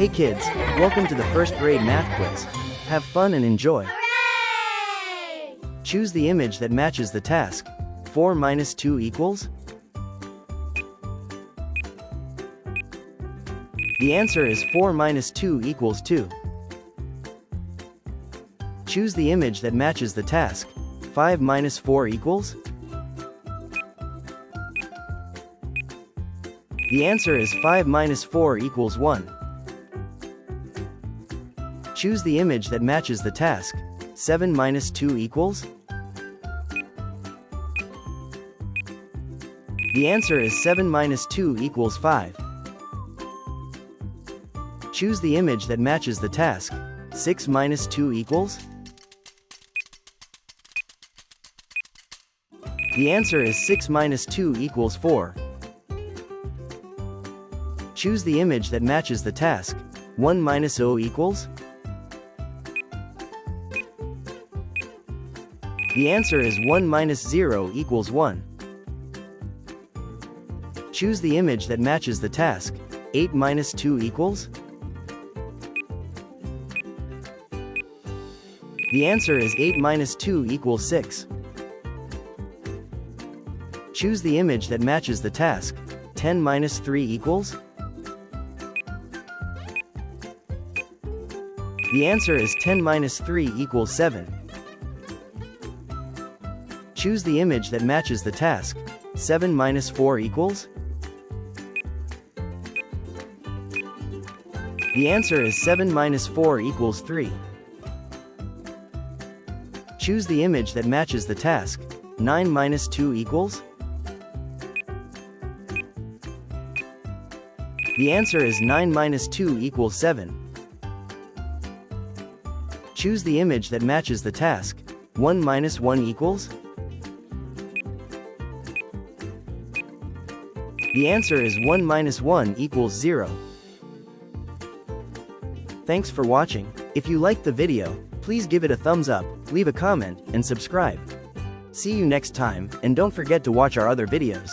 Hey kids, welcome to the first grade math quiz. Have fun and enjoy. Hooray! Choose the image that matches the task. 4 minus 2 equals? The answer is 4 minus 2 equals 2. Choose the image that matches the task. 5 minus 4 equals? The answer is 5 minus 4 equals 1. Choose the image that matches the task. 7 minus 2 equals? The answer is 7 minus 2 equals 5. Choose the image that matches the task. 6 minus 2 equals? The answer is 6 minus 2 equals 4. Choose the image that matches the task. 1 minus 0 equals? The answer is 1 minus 0 equals 1. Choose the image that matches the task. 8 minus 2 equals? The answer is 8 minus 2 equals 6. Choose the image that matches the task. 10 minus 3 equals? The answer is 10 minus 3 equals 7. Choose the image that matches the task. 7 minus 4 equals? The answer is 7 minus 4 equals 3. Choose the image that matches the task. 9 minus 2 equals? The answer is 9 minus 2 equals 7. Choose the image that matches the task. 1 minus 1 equals? The answer is 1 minus 1 equals 0. Thanks for watching. If you liked the video, please give it a thumbs up, leave a comment, and subscribe. See you next time, and don't forget to watch our other videos.